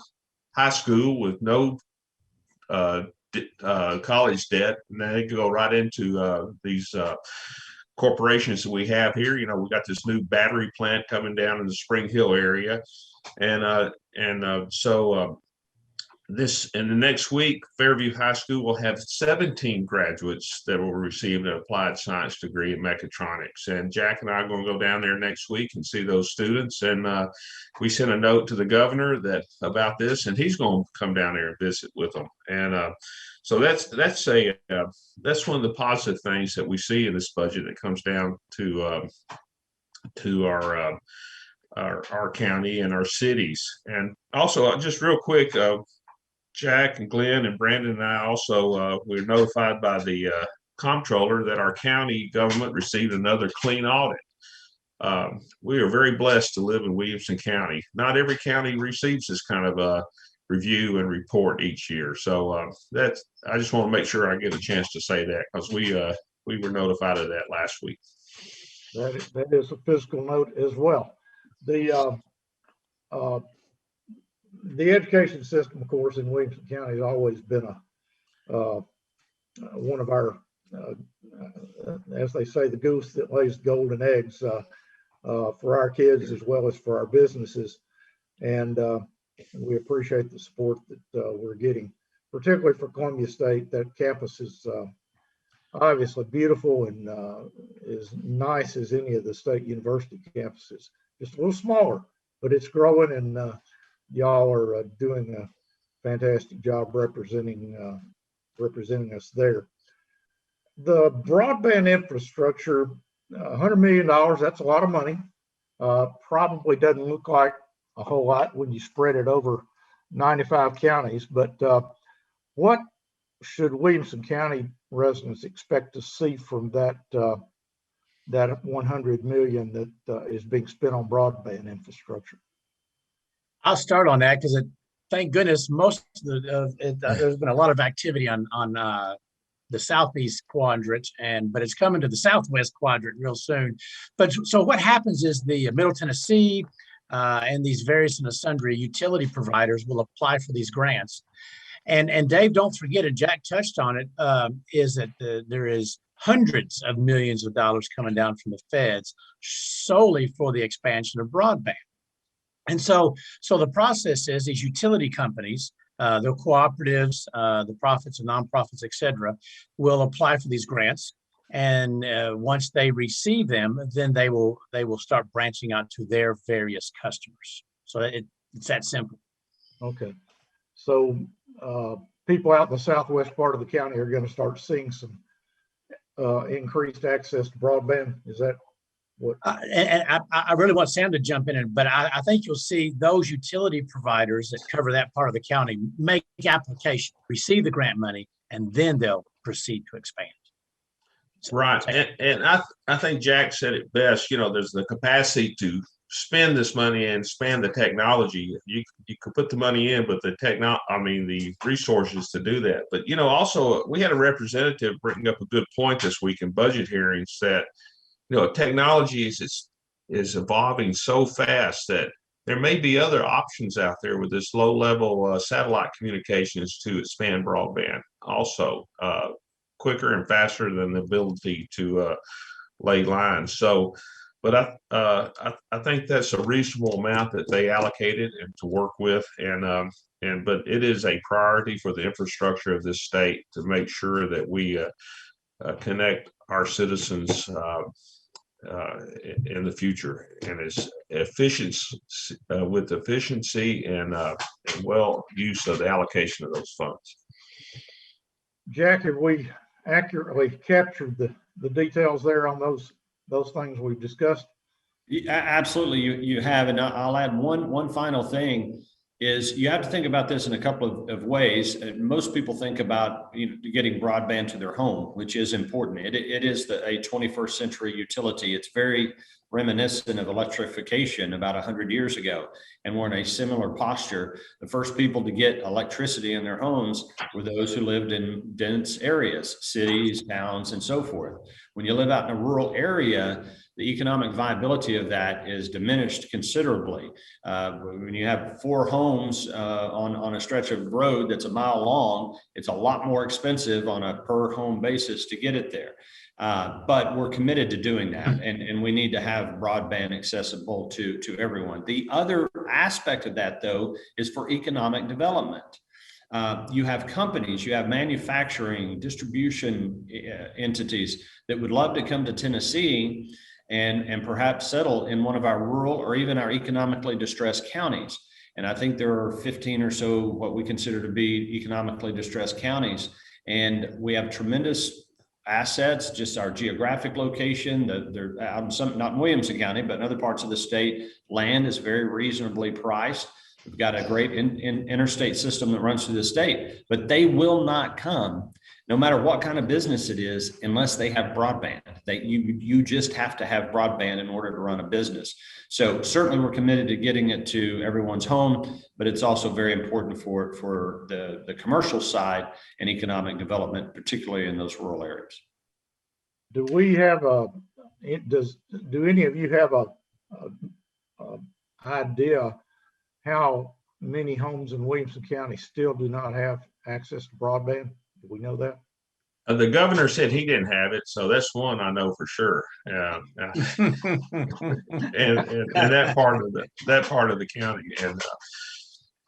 high school with no college debt, and then they go right into these corporations that we have here. We got this new battery plant coming down in the Spring Hill area, so this, in the next week, Fairview High School will have 17 graduates that will receive an applied science degree in mechatronics. And Jack and I are going to go down there next week and see those students. And we sent a note to the governor about this, and he's going to come down there and visit with them. And so that's one of the positive things that we see in this budget that comes down to our county and our cities. And also, just real quick, Jack and Glenn and Brandon and I also we're notified by the comptroller that our county government received another clean audit. We are very blessed to live in Williamson County. Not every county receives this kind of a review and report each year. So I just want to make sure I get a chance to say that, because we were notified of that last week. That is a fiscal note as well. The education system, of course, in Williamson County has always been one of our, as they say, the goose that lays golden eggs for our kids as well as for our businesses. And we appreciate the support that we're getting, particularly for Columbia State. That campus is obviously beautiful and as nice as any of the state university campuses. Just a little smaller, but it's growing, and y'all are doing a fantastic job representing us there. The broadband infrastructure, $100 million, that's a lot of money. Probably doesn't look like a whole lot when you spread it over 95 counties, but what should Williamson County residents expect to see from that 100 million that is being spent on broadband infrastructure? I'll start on that because thank goodness most of there's been a lot of activity on the southeast quadrant, but it's coming to the southwest quadrant real soon. But so what happens is the Middle Tennessee and these various and sundry utility providers will apply for these grants. And Dave, don't forget, and Jack touched on it, is that there is hundreds of millions of dollars coming down from the feds solely for the expansion of broadband. And so the process is these utility companies, the cooperatives, the profits and nonprofits, et cetera, will apply for these grants. And once they receive them, then they will start branching out to their various customers. So it's that simple. Okay. So people out in the southwest part of the county are going to start seeing some increased access to broadband. Is that what? And I really want Sam to jump in, but I think you'll see those utility providers that cover that part of the county make application, receive the grant money, and then they'll proceed to expand. Right. And I think Jack said it best. There's the capacity to spend this money and spend the technology. You could put the money in, but the resources to do that. But, also we had a representative bring up a good point this week in budget hearings that, technology is evolving so fast that there may be other options out there with this low level satellite communications to expand broadband also quicker and faster than the ability to lay lines. So, but I think that's a reasonable amount that they allocated and to work with, but it is a priority for the infrastructure of this state to make sure that we connect our citizens in the future and as with efficiency and well use of the allocation of those funds. Jack, have we accurately captured the details there on those things we've discussed? Absolutely, you have, and I'll add one final thing. Is you have to think about this in a couple of ways. Most people think about getting broadband to their home, which is important. It is a 21st century utility. It's very reminiscent of electrification about 100 years ago. And we're in a similar posture. The first people to get electricity in their homes were those who lived in dense areas, cities, towns, and so forth. When you live out in a rural area, the economic viability of that is diminished considerably. When you have 4 homes on a stretch of road that's a mile long, it's a lot more expensive on a per home basis to get it there. But we're committed to doing that, and we need to have broadband accessible to everyone. The other aspect of that, though, is for economic development. You have companies, you have manufacturing, distribution entities that would love to come to Tennessee and perhaps settle in one of our rural or even our economically distressed counties. And I think there are 15 or so what we consider to be economically distressed counties. And we have tremendous assets, just our geographic location. Not in Williamson County, but in other parts of the state, land is very reasonably priced. We've got a great interstate system that runs through the state, but they will not come, no matter what kind of business it is, unless they have broadband. You just have to have broadband in order to run a business. So certainly we're committed to getting it to everyone's home, but it's also very important for the commercial side and economic development, particularly in those rural areas. Do any of you have a idea how many homes in Williamson County still do not have access to broadband? Do we know that? The governor said he didn't have it, so that's one I know for sure. And that part of the county, and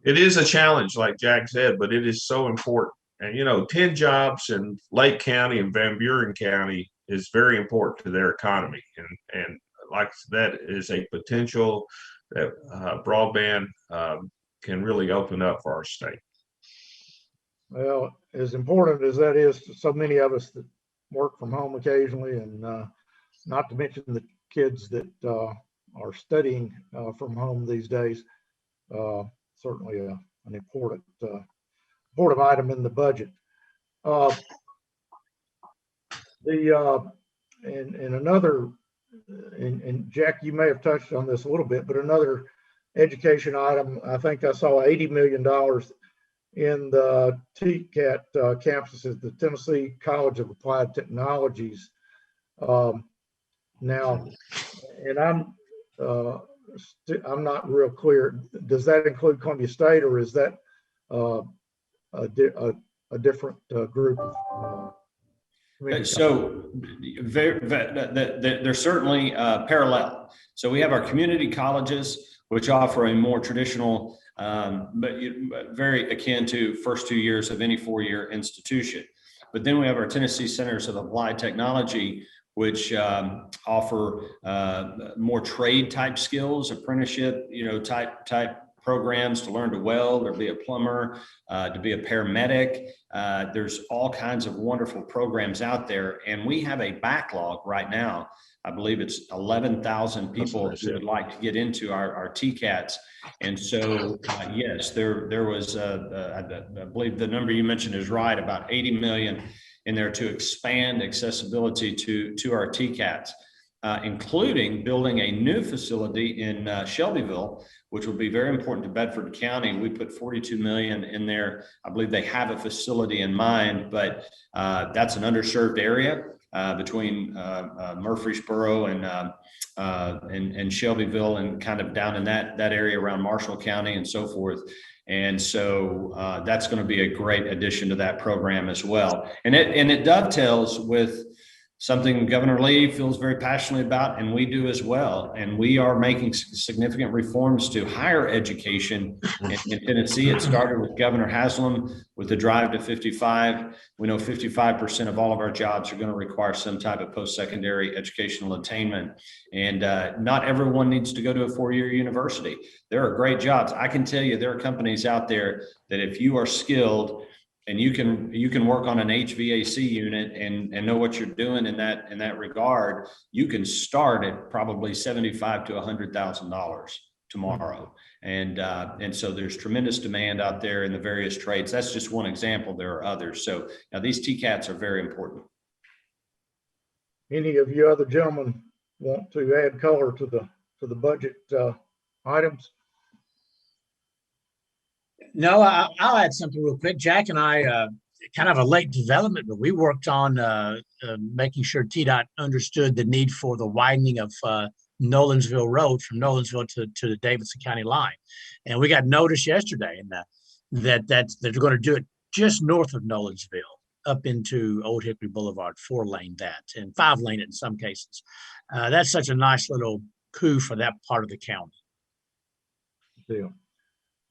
it is a challenge, like Jack said, but it is so important. And 10 jobs in Lake County and Van Buren County is very important to their economy, and like that is a potential that broadband can really open up for our state. Well, as important as that is to so many of us that work from home occasionally, and not to mention the kids that are studying from home these days, certainly an important item in the budget. And Jack, you may have touched on this a little bit, but another education item, I think I saw $80 million in the TCAT campuses, the Tennessee College of Applied Technologies. Now, and I'm not real clear. Does that include Columbia State, or is that a different group of so they're certainly parallel. So we have our community colleges, which offer a more traditional, but very akin to first 2 years of any four-year institution. But then we have our Tennessee Centers of Applied Technology, which offer more trade type skills, apprenticeship, type programs to learn to weld or be a plumber, to be a paramedic. There's all kinds of wonderful programs out there. And we have a backlog right now. I believe it's 11,000 people who would like to get into our TCATs. And so, yes, there was, I believe the number you mentioned is right, about 80 million in there to expand accessibility to our TCATs, including building a new facility in Shelbyville, which will be very important to Bedford County. We put 42 million in there. I believe they have a facility in mind, but that's an underserved area between Murfreesboro and Shelbyville, and kind of down in that area around Marshall County and so forth. And so that's going to be a great addition to that program as well. And it dovetails with something Governor Lee feels very passionately about, and we do as well. And we are making significant reforms to higher education in Tennessee. It started with Governor Haslam with the drive to 55. We know 55% of all of our jobs are going to require some type of post-secondary educational attainment. And not everyone needs to go to a four-year university. There are great jobs. I can tell you there are companies out there that if you are skilled and you can work on an HVAC unit and know what you're doing in that regard, you can start at probably $75,000 to $100,000 tomorrow. And so there's tremendous demand out there in the various trades. That's just one example. There are others. So now these TCATs are very important. Any of you other gentlemen want to add color to the budget items? No, I'll add something real quick. Jack and I, kind of a late development, but we worked on making sure TDOT understood the need for the widening of Nolensville Road from Nolensville to the Davidson County line. And we got notice yesterday that they're going to do it just north of Nolensville up into Old Hickory Boulevard, 4-lane that, and 5-lane it in some cases. That's such a nice little coup for that part of the county. Yeah.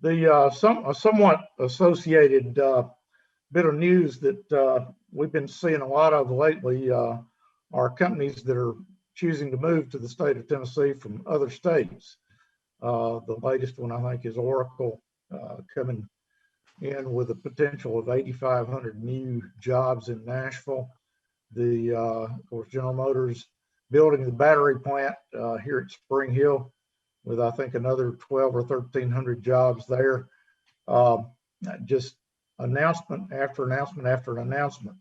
The somewhat associated bit of news that we've been seeing a lot of lately are companies that are choosing to move to the state of Tennessee from other states. The latest one, I think, is Oracle coming in with a potential of 8,500 new jobs in Nashville. Of course, General Motors building the battery plant here at Spring Hill, with I think another 12 or 1,300 jobs there. Just announcement after announcement after announcement.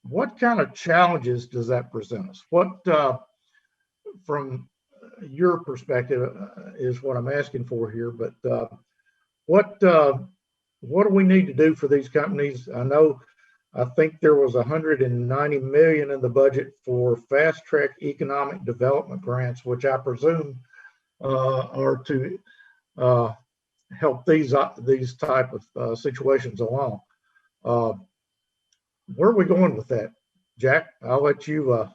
What kind of challenges does that present us? What, from your perspective, is what I'm asking for here. But what do we need to do for these companies? I think there was $190 million in the budget for fast track economic development grants, which I presume are to help these type of situations along. Where are we going with that, Jack? I'll let you.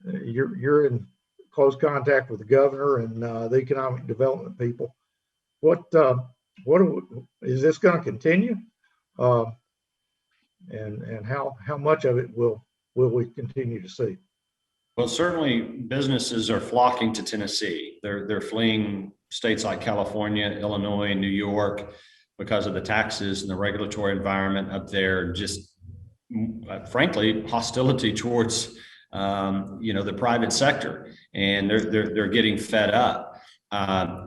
You're in close contact with the governor and the economic development people. Is this going to continue? And how much of it will we continue to see? Well, certainly businesses are flocking to Tennessee. They're fleeing states like California, Illinois, New York because of the taxes and the regulatory environment up there. Just frankly, hostility towards the private sector, and they're getting fed up.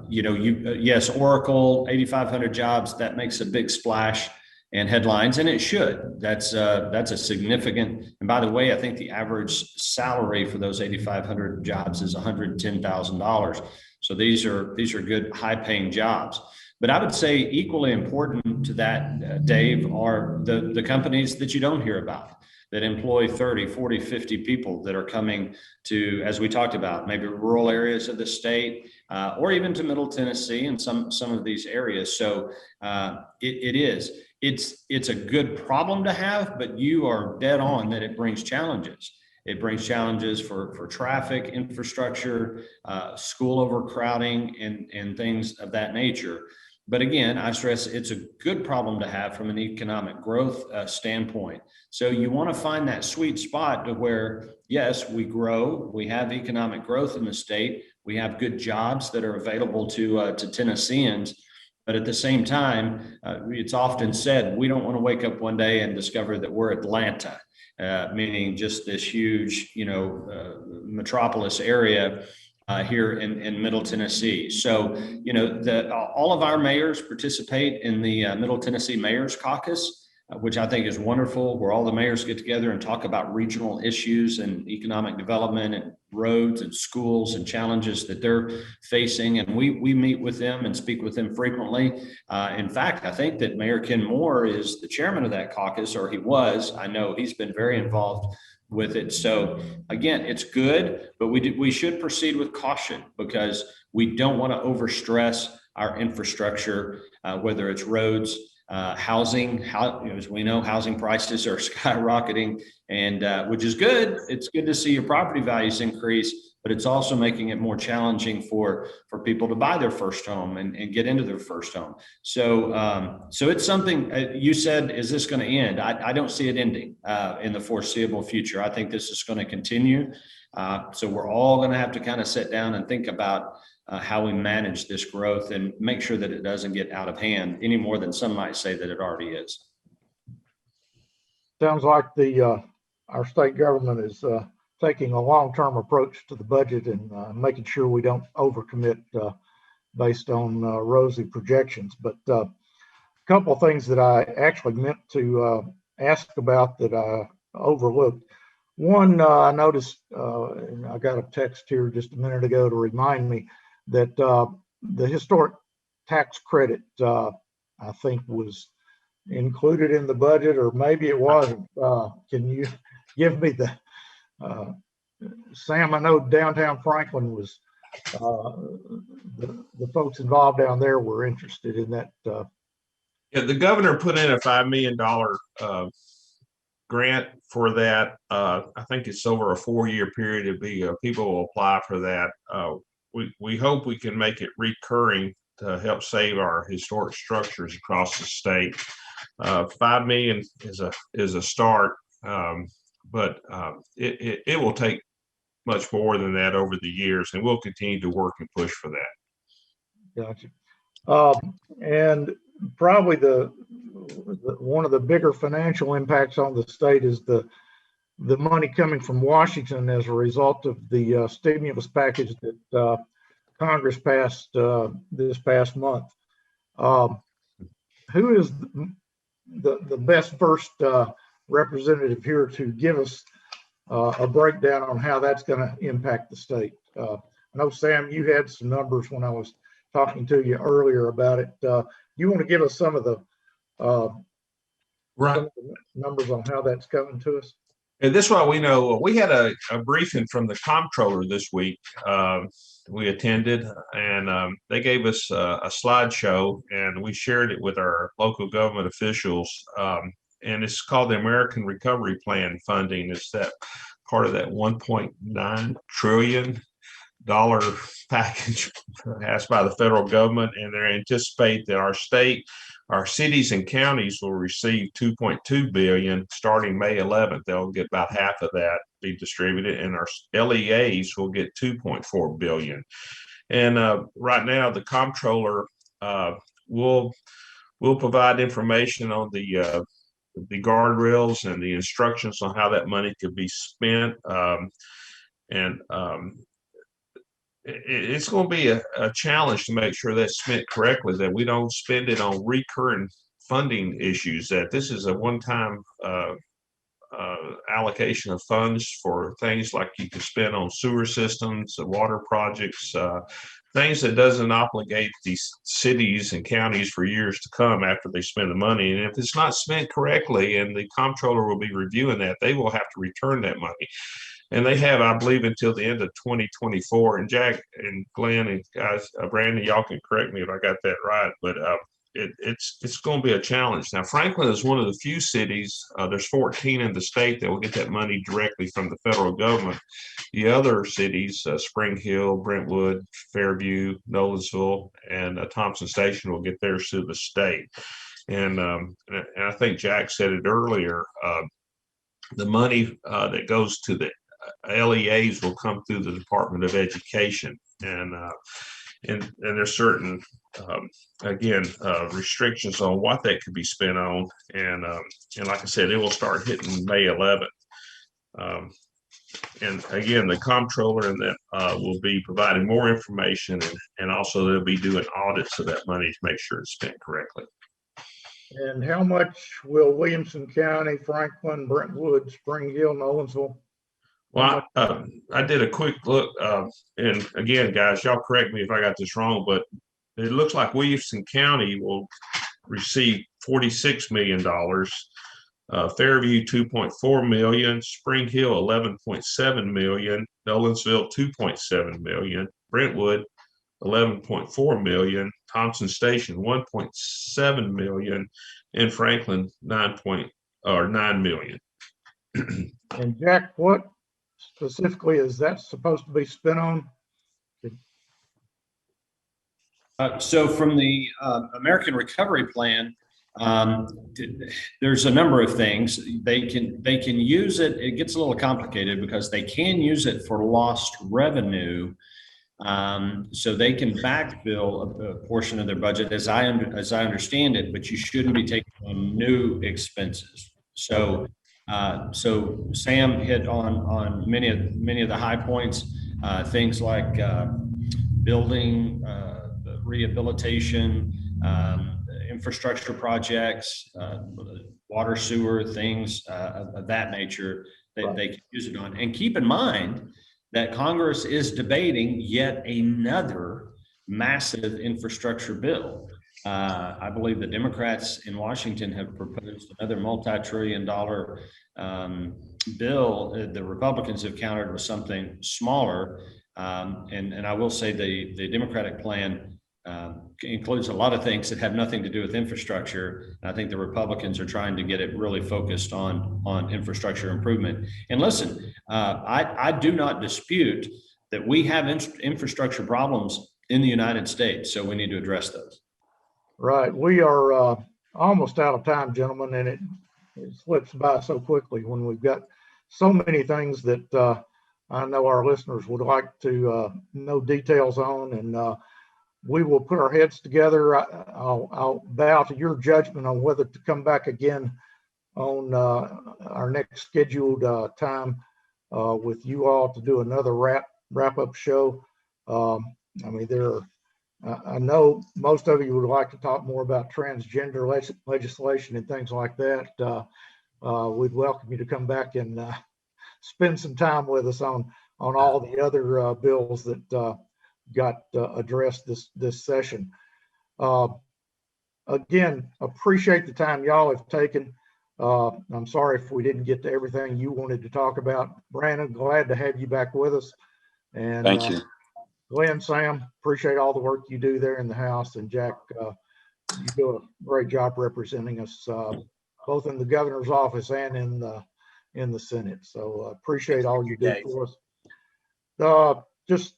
Yes, Oracle, 8,500 jobs, that makes a big splash and headlines, and it should. That's a significant. And by the way, I think the average salary for those 8,500 jobs is $110,000. So these are good, high-paying jobs. But I would say equally important to that, Dave, are the companies that you don't hear about, that employ 30, 40, 50 people that are coming to, as we talked about, maybe rural areas of the state, or even to Middle Tennessee and some of these areas. So it's a good problem to have, but you are dead on that it brings challenges. It brings challenges for traffic, infrastructure, school overcrowding, and things of that nature. But again, I stress it's a good problem to have from an economic growth standpoint. So you want to find that sweet spot to where, yes, we grow, we have economic growth in the state, we have good jobs that are available to Tennesseans. But at the same time, it's often said, we don't want to wake up one day and discover that we're Atlanta, meaning just this huge, metropolis area here in Middle Tennessee. So, all of our mayors participate in the Middle Tennessee Mayor's Caucus, which I think is wonderful, where all the mayors get together and talk about regional issues and economic development and roads and schools and challenges that they're facing. And we meet with them and speak with them frequently. In fact, I think that Mayor Ken Moore is the chairman of that caucus, or he was. I know he's been very involved with it. So again, it's good, but we should proceed with caution, because we don't want to overstress our infrastructure, whether it's roads, housing. As we know, housing prices are skyrocketing, and which is good. It's good to see your property values increase, but it's also making it more challenging for people to buy their first home and get into their first home. So it's something. You said, is this going to end? I don't see it ending in the foreseeable future. I think this is going to continue. So we're all going to have to kind of sit down and think about how we manage this growth and make sure that it doesn't get out of hand any more than some might say that it already is. Sounds like our state government is taking a long-term approach to the budget and making sure we don't overcommit based on rosy projections. But a couple of things that I actually meant to ask about that I overlooked. One, I noticed, and I got a text here just a minute ago to remind me that the historic tax credit, I think, was included in the budget, or maybe it wasn't. Can you give me the Sam? I know downtown Franklin was the folks involved down there were interested in that. Yeah, the governor put in a $5 million grant for that. I think it's over a 4-year period. It'll be people will apply for that. We hope we can make it recurring to help save our historic structures across the state. $5 million is a start, but it will take much more than that over the years, and we'll continue to work and push for that. Gotcha. And probably one of the bigger financial impacts on the state is the money coming from Washington as a result of the stimulus package that Congress passed this past month. Who is the best first representative here to give us a breakdown on how that's going to impact the state? I know, Sam, you had some numbers when I was talking to you earlier about it. You want to give us some of the numbers on how that's coming to us? And this one, we know we had a briefing from the comptroller this week. We attended, and they gave us a slideshow, and we shared it with our local government officials. And it's called the American Recovery Plan funding. It's that part of that $1.9 trillion package passed by the federal government, and they anticipate that our cities and counties will receive $2.2 billion starting May 11th. They'll get about half of that be distributed, and our LEAs will get $2.4 billion. And right now, the comptroller will provide information on the guardrails and the instructions on how that money could be spent. And it's going to be a challenge to make sure that's spent correctly, that we don't spend it on recurring funding issues, that this is a one-time allocation of funds for things like you can spend on sewer systems, water projects, things that doesn't obligate these cities and counties for years to come after they spend the money. And if it's not spent correctly, and the comptroller will be reviewing that, they will have to return that money. And they have, I believe, until the end of 2024. And Jack and Glenn and guys, Brandon, y'all can correct me if I got that right, but it's going to be a challenge. Now, Franklin is one of the few cities, there's 14 in the state that will get that money directly from the federal government. The other cities, Spring Hill, Brentwood, Fairview, Nolensville, and Thompson Station will get theirs through the state. And I think Jack said it earlier, the money that goes to the LEAs will come through the Department of Education. And there's certain, restrictions on what that could be spent on. And like I said, it will start hitting May 11th. And again, the comptroller and that will be providing more information, and also they'll be doing audits of that money to make sure it's spent correctly. And how much will Williamson County, Franklin, Brentwood, Spring Hill, Nolensville? Well, I did a quick look, and again, guys, y'all correct me if I got this wrong, but it looks like Williamson County will receive $46 million, Fairview $2.4 million, Spring Hill $11.7 million, Nolensville $2.7 million, Brentwood $11.4 million, Thompson Station $1.7 million, and Franklin $9 million. And Jack, what specifically is that supposed to be spent on? So from the American Recovery Plan, there's a number of things. They can use it. It gets a little complicated because they can use it for lost revenue. So they can backfill a portion of their budget, as I understand it, but you shouldn't be taking on new expenses. So Sam hit on many of the high points, things like building, rehabilitation, infrastructure projects, water, sewer, things of that nature that they can use it on. And keep in mind that Congress is debating yet another massive infrastructure bill. I believe the Democrats in Washington have proposed another multi-trillion-dollar bill. The Republicans have countered with something smaller. And I will say the Democratic plan includes a lot of things that have nothing to do with infrastructure. And I think the Republicans are trying to get it really focused on infrastructure improvement. And listen, I do not dispute that we have infrastructure problems in the United States, so we need to address those. Right. We are almost out of time, gentlemen, and it slips by so quickly when we've got so many things that I know our listeners would like to know details on, and we will put our heads together. I'll bow to your judgment on whether to come back again on our next scheduled time with you all to do another wrap-up show. I mean, I know most of you would like to talk more about transgender legislation and things like that. We'd welcome you to come back and spend some time with us on all the other bills that got addressed this session. Again, appreciate the time y'all have taken. I'm sorry if we didn't get to everything you wanted to talk about. Brandon, glad to have you back with us. And Thank you. Glenn, Sam, appreciate all the work you do there in the House. And Jack, you do a great job representing us both in the governor's office and in the Senate. So appreciate all you do for us. Just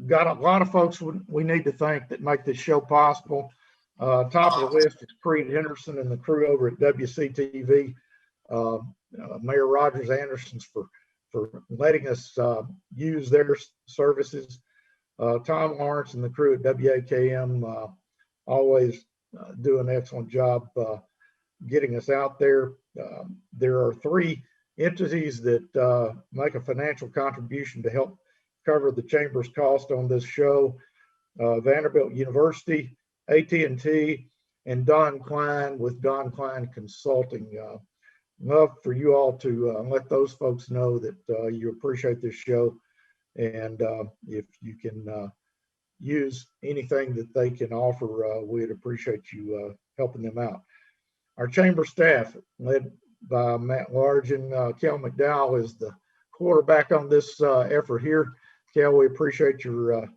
got a lot of folks we need to thank that make this show possible. Top of the list is Creed Henderson and the crew over at WCTV. Mayor Rogers Anderson's for letting us use their services. Tom Lawrence and the crew at WAKM always do an excellent job getting us out there. There are 3 entities that make a financial contribution to help cover the Chamber's cost on this show. Vanderbilt University, AT&T, and Don Klein with Don Klein Consulting. Love for you all to let those folks know that you appreciate this show. And if you can use anything that they can offer, we'd appreciate you helping them out. Our chamber staff, led by Matt Large and Kel McDowell, is the quarterback on this effort here. Kel, we appreciate your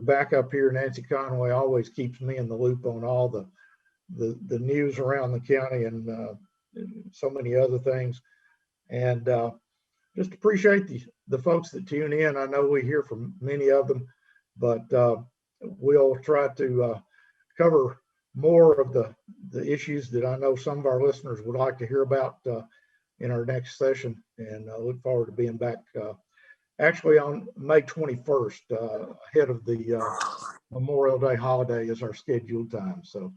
backup here. Nancy Conway always keeps me in the loop on all the news around the county and so many other things. And just appreciate the folks that tune in. I know we hear from many of them, but we'll try to cover more of the issues that I know some of our listeners would like to hear about in our next session. And I look forward to being back actually on May 21st, ahead of the Memorial Day holiday is our scheduled time. So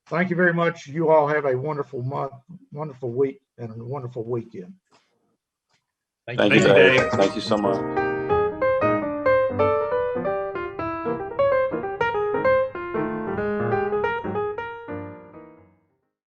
thank you very much. You all have a wonderful month, wonderful week, and a wonderful weekend. Thank you, Dave. Thank you so much.